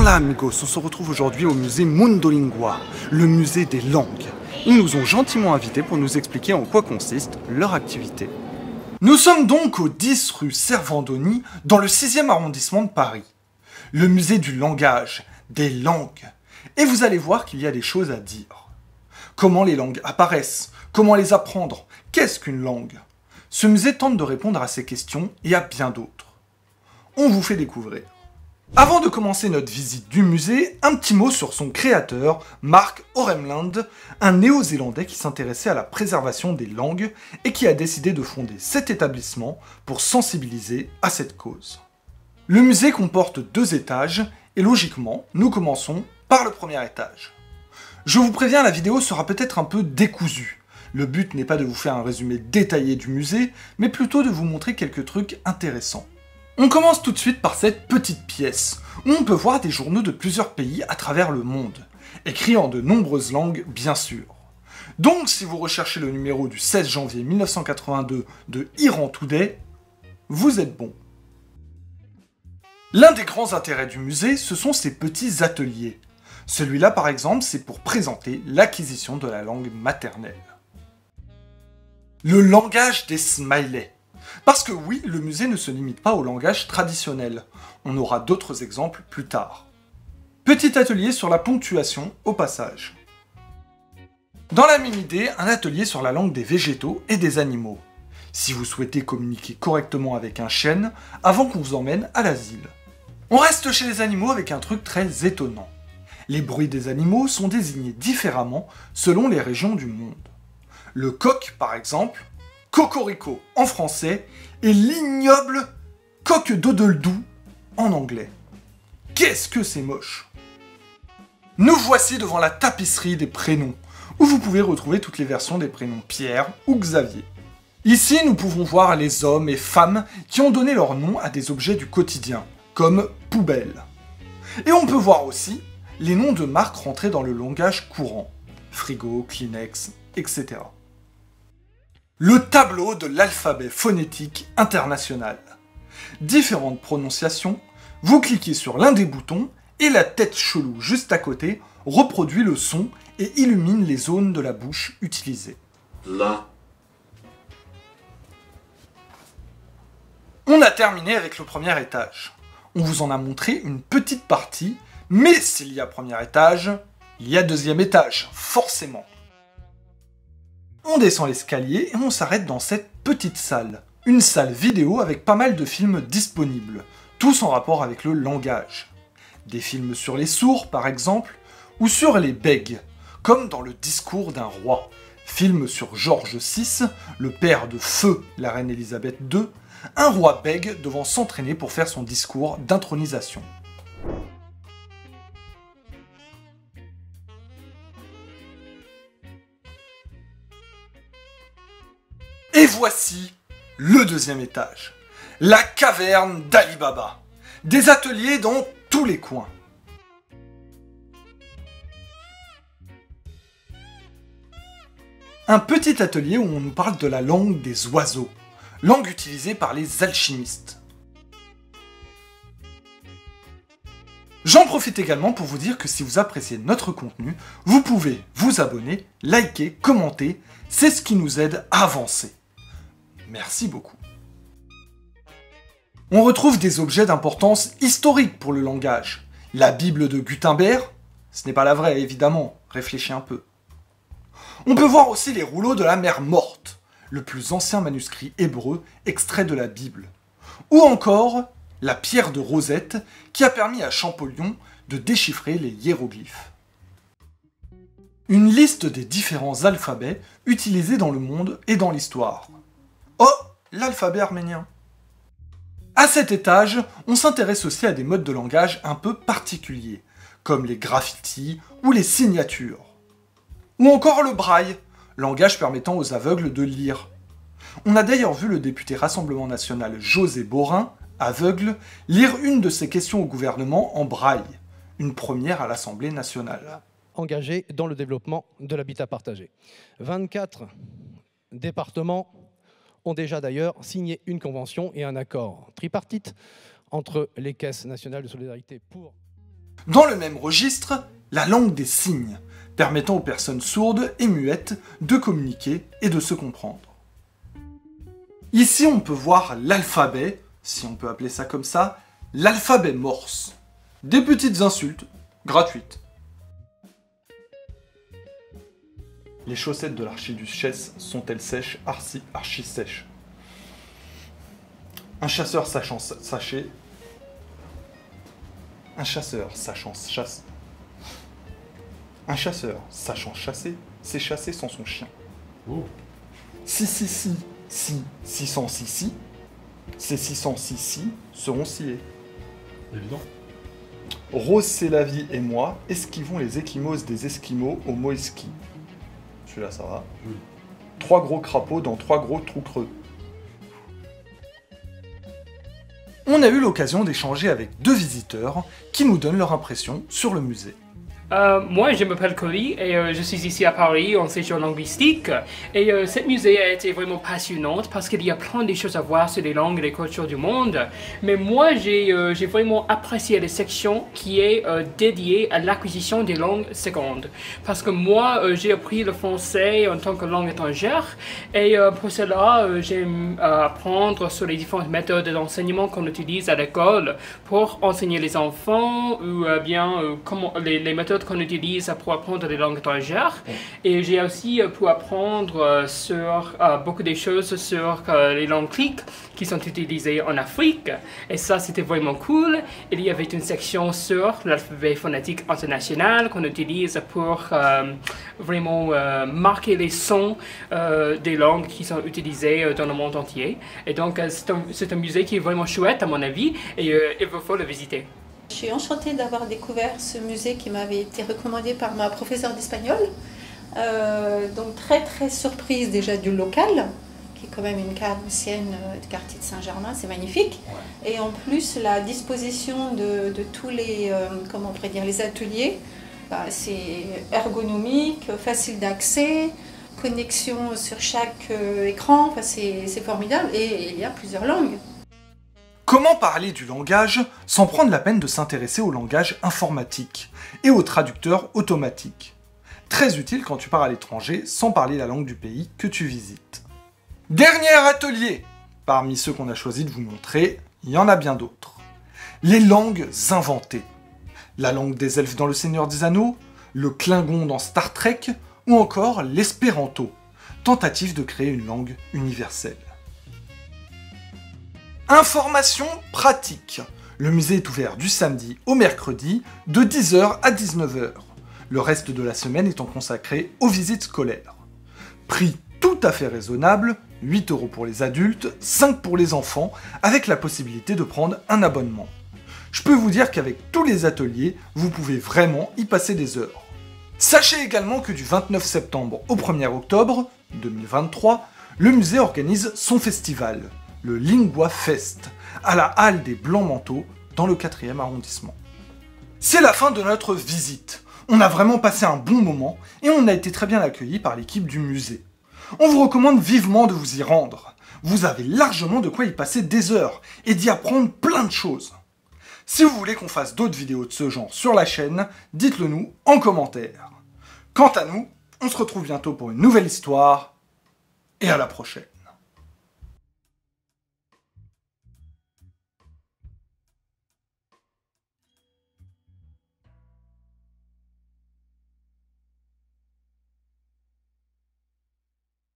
Hola amigos, on se retrouve aujourd'hui au musée Mundolingua, le musée des langues. Ils nous ont gentiment invités pour nous expliquer en quoi consiste leur activité. Nous sommes donc au 10 rue Servandoni, dans le 6e arrondissement de Paris. Le musée du langage, des langues. Et vous allez voir qu'il y a des choses à dire. Comment les langues apparaissent? Comment les apprendre? Qu'est-ce qu'une langue? Ce musée tente de répondre à ces questions et à bien d'autres. On vous fait découvrir. Avant de commencer notre visite du musée, un petit mot sur son créateur, Mark Oremland, un néo-zélandais qui s'intéressait à la préservation des langues et qui a décidé de fonder cet établissement pour sensibiliser à cette cause. Le musée comporte 2 étages et logiquement, nous commençons par le premier étage. Je vous préviens, la vidéo sera peut-être un peu décousue. Le but n'est pas de vous faire un résumé détaillé du musée, mais plutôt de vous montrer quelques trucs intéressants. On commence tout de suite par cette petite pièce, où on peut voir des journaux de plusieurs pays à travers le monde, écrits en de nombreuses langues bien sûr. Donc si vous recherchez le numéro du 16 janvier 1982 de Iran Today, vous êtes bon. L'un des grands intérêts du musée, ce sont ses petits ateliers. Celui-là par exemple, c'est pour présenter l'acquisition de la langue maternelle. Le langage des smileys. Parce que oui, le musée ne se limite pas au langage traditionnel. On aura d'autres exemples plus tard. Petit atelier sur la ponctuation au passage. Dans la même idée, un atelier sur la langue des végétaux et des animaux. Si vous souhaitez communiquer correctement avec un chêne, avant qu'on vous emmène à l'asile. On reste chez les animaux avec un truc très étonnant. Les bruits des animaux sont désignés différemment selon les régions du monde. Le coq, par exemple, cocorico en français, et l'ignoble coq-doodle-doo en anglais. Qu'est-ce que c'est moche! Nous voici devant la tapisserie des prénoms, où vous pouvez retrouver toutes les versions des prénoms Pierre ou Xavier. Ici, nous pouvons voir les hommes et femmes qui ont donné leur nom à des objets du quotidien, comme poubelle. Et on peut voir aussi les noms de marques rentrés dans le langage courant, frigo, Kleenex, etc. Le tableau de l'alphabet phonétique international. Différentes prononciations, vous cliquez sur l'un des boutons et la tête chelou juste à côté reproduit le son et illumine les zones de la bouche utilisées. La. On a terminé avec le premier étage. On vous en a montré une petite partie, mais s'il y a premier étage, il y a deuxième étage, forcément. On descend l'escalier et on s'arrête dans cette petite salle. Une salle vidéo avec pas mal de films disponibles, tous en rapport avec le langage. Des films sur les sourds, par exemple, ou sur les bègues, comme dans Le discours d'un roi. Film sur George VI, le père de feu la reine Elisabeth II, un roi bègue devant s'entraîner pour faire son discours d'intronisation. Et voici le deuxième étage, la caverne d'Ali Baba. Des ateliers dans tous les coins. Un petit atelier où on nous parle de la langue des oiseaux, langue utilisée par les alchimistes. J'en profite également pour vous dire que si vous appréciez notre contenu, vous pouvez vous abonner, liker, commenter, c'est ce qui nous aide à avancer. Merci beaucoup. On retrouve des objets d'importance historique pour le langage. La Bible de Gutenberg, ce n'est pas la vraie évidemment, réfléchis un peu. On peut voir aussi les rouleaux de la mer morte, le plus ancien manuscrit hébreu extrait de la Bible. Ou encore la pierre de Rosette qui a permis à Champollion de déchiffrer les hiéroglyphes. Une liste des différents alphabets utilisés dans le monde et dans l'histoire. Oh, l'alphabet arménien. À cet étage, on s'intéresse aussi à des modes de langage un peu particuliers, comme les graffitis ou les signatures. Ou encore le braille, langage permettant aux aveugles de lire. On a d'ailleurs vu le député Rassemblement National José Borin, aveugle, lire une de ses questions au gouvernement en braille, une première à l'Assemblée nationale. Engagé dans le développement de l'habitat partagé. 24 départements ont déjà d'ailleurs signé une convention et un accord tripartite entre les caisses nationales de solidarité pour... Dans le même registre, la langue des signes, permettant aux personnes sourdes et muettes de communiquer et de se comprendre. Ici, on peut voir l'alphabet, si on peut appeler ça comme ça, l'alphabet morse. Des petites insultes gratuites. Les chaussettes de l'archiduchesse sont-elles sèches, archi sèches? Un chasseur sachant sacher. Un chasseur sachant chasser. Un chasseur sachant chasser, c'est chasser sans son chien. Oh. Si, 600 si, ces 600 si seront sciés. Évident. Rose, c'est la vie et moi, esquivons les échymoses des esquimaux au Moeski. Celui-là, ça va. Oui. 3 gros crapauds dans 3 gros trous creux. On a eu l'occasion d'échanger avec 2 visiteurs qui nous donnent leur impression sur le musée. Moi, je m'appelle Cory et je suis ici à Paris en séjour linguistique. Et cette musée a été vraiment passionnante parce qu'il y a plein de choses à voir sur les langues et les cultures du monde. Mais moi, j'ai vraiment apprécié la section qui est dédiée à l'acquisition des langues secondes. Parce que moi, j'ai appris le français en tant que langue étrangère. Et pour cela, j'aime apprendre sur les différentes méthodes d'enseignement qu'on utilise à l'école pour enseigner les enfants ou comment les méthodes qu'on utilise pour apprendre les langues étrangères. Et j'ai aussi pu apprendre sur beaucoup de choses sur les langues cliques qui sont utilisées en Afrique. Et ça, c'était vraiment cool. Il y avait une section sur l'alphabet phonétique international qu'on utilise pour vraiment marquer les sons des langues qui sont utilisées dans le monde entier. Et donc, c'est un musée qui est vraiment chouette à mon avis et il vous faut le visiter. Je suis enchantée d'avoir découvert ce musée qui m'avait été recommandé par ma professeure d'espagnol. Donc très surprise déjà du local, qui est quand même une cave ancienne du quartier de Saint-Germain, c'est magnifique. Ouais. Et en plus la disposition de tous les, comment on pourrait dire, les ateliers, c'est ergonomique, facile d'accès, connexion sur chaque écran, enfin, c'est formidable et il y a plusieurs langues. Comment parler du langage sans prendre la peine de s'intéresser au langage informatique et aux traducteurs automatiques? Très utile quand tu pars à l'étranger sans parler la langue du pays que tu visites. Dernier atelier! Parmi ceux qu'on a choisi de vous montrer, il y en a bien d'autres. Les langues inventées. La langue des elfes dans Le Seigneur des Anneaux, le Klingon dans Star Trek, ou encore l'espéranto, tentative de créer une langue universelle. Information pratique. Le musée est ouvert du samedi au mercredi de 10h à 19h. Le reste de la semaine étant consacré aux visites scolaires. Prix tout à fait raisonnable, 8 € pour les adultes, 5 pour les enfants, avec la possibilité de prendre un abonnement. Je peux vous dire qu'avec tous les ateliers, vous pouvez vraiment y passer des heures. Sachez également que du 29 septembre au 1er octobre 2023, le musée organise son festival, le Lingua Fest, à la Halle des Blancs-Manteaux, dans le 4e arrondissement. C'est la fin de notre visite. On a vraiment passé un bon moment et on a été très bien accueillis par l'équipe du musée. On vous recommande vivement de vous y rendre. Vous avez largement de quoi y passer des heures et d'y apprendre plein de choses. Si vous voulez qu'on fasse d'autres vidéos de ce genre sur la chaîne, dites-le nous en commentaire. Quant à nous, on se retrouve bientôt pour une nouvelle histoire et à la prochaine.